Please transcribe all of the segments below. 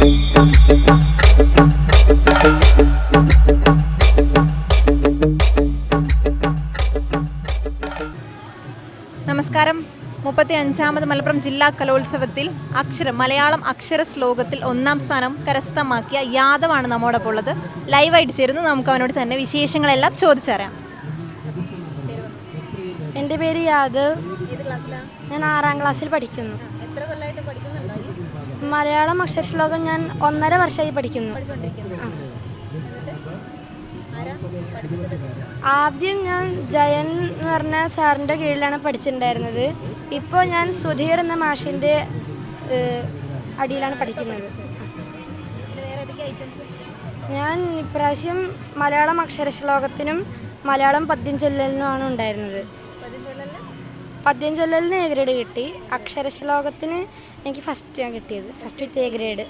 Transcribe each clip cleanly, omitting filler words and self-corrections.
നമസ്കാരം. 35ാമത് മലപ്പുറം ജില്ലാ കലോത്സവത്തിൽ മലയാളം അക്ഷര ശ്ലോകത്തിൽ 1ാം സ്ഥാനം കരസ്ഥമാക്കിയ യാദവാണ് നമ്മോടൊപ്പം ഉള്ളത്. ലൈവായിട്ട് ചേരുന്നു. നമുക്ക് അവനോട് തന്നെ വിശേഷങ്ങളെല്ലാം ചോദിച്ചറിയാം. എൻ്റെ പേര് യാദവ്. ഞാൻ 6ാം ക്ലാസ്സിൽ പഠിക്കുന്നു. എത്ര കൊല്ലമായിട്ട് പഠിക്കുന്നുണ്ടോ? മലയാളം അക്ഷരശ്ലോകം ഞാൻ 1.5 വർഷമായി പഠിക്കുന്നു. ആദ്യം ഞാൻ ജയൻ എന്ന് പറഞ്ഞ സാറിൻ്റെ കീഴിലാണ് പഠിച്ചിട്ടുണ്ടായിരുന്നത്. ഇപ്പോൾ ഞാൻ സുധീർ എന്ന മാഷിൻ്റെ അടിയിലാണ് പഠിക്കുന്നത്. ഞാൻ ഇപ്രാവശ്യം മലയാളം അക്ഷരശ്ലോകത്തിനും മലയാളം പദ്യം ചൊല്ലലിനുമാണ് ഉണ്ടായിരുന്നത്. പദ്യം ചൊല്ലലിന് എ ഗ്രേഡ് കിട്ടി. അക്ഷരശ്ലോകത്തിന് എനിക്ക് ഫസ്റ്റ് കിട്ടിയത്. First with a grade.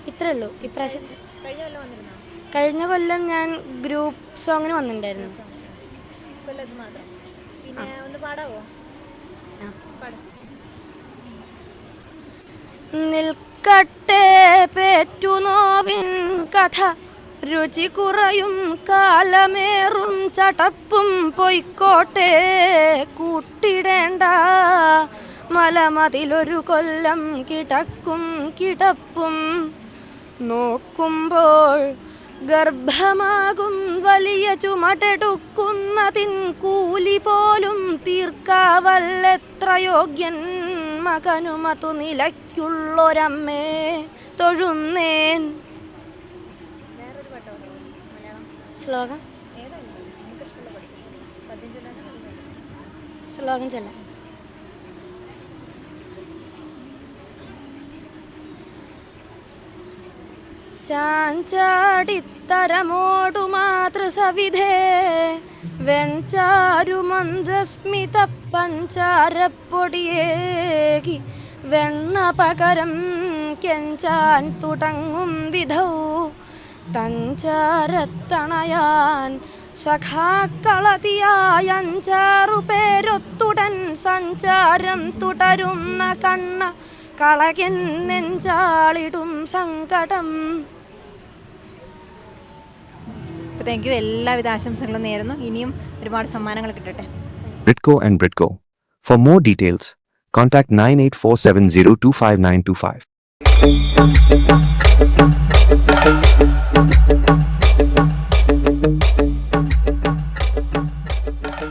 ഇത്രേ ഉള്ളൂ ഇപ്രാവശ്യത്തെ. കഴിഞ്ഞ കൊല്ലം ഞാൻ ഗ്രൂപ്പ് സോങ്ങിന് വന്നിട്ടുണ്ടായിരുന്നു. നിൽക്കട്ടെ പേറ്റുനോവിൻ കഥ, രുചി കുറയും കാലമേറും ചടപ്പും പൊയ്ക്കോട്ടെ കൂട്ടിടേണ്ട മലമതിലൊരു കൊല്ലം കിടക്കും കിടപ്പും നോക്കുമ്പോൾ ഗർഭമാകും വലിയ ചുമടെടുക്കുന്നതിൻ കൂലി പോലും തീർക്കാവല്ലെത്ര യോഗ്യൻ മകനുമതു നിലയ്ക്കുള്ളൊരമ്മേ തൊഴുന്നേൻ. ശ്ലോകം ചൊല്ലാം. ചാഞ്ചാടിത്തരമോടു മാതൃസവിധേ വെൺചാരു മന്ദസ്മിത പഞ്ചാരപ്പൊടിയേകി വെണ്ണ പകരം കെഞ്ചാൻ തുടങ്ങും വിധൗ തഞ്ചാരത്തണയാൻ സഖാക്കളതിയായ 5-6 പേരൊത്തുടൻ സഞ്ചാരം തുടരുന്ന കണ്ണ കളകൻ നെഞ്ചാളിടും സങ്കടം. Thank you. എല്ലാവിധ ആശംസകളും നേരുന്നു. ഇനിയും ഒരുപാട് സമ്മാനങ്ങൾ കിട്ടട്ടെ. Britco and Britco. For more details, contact 9847025925.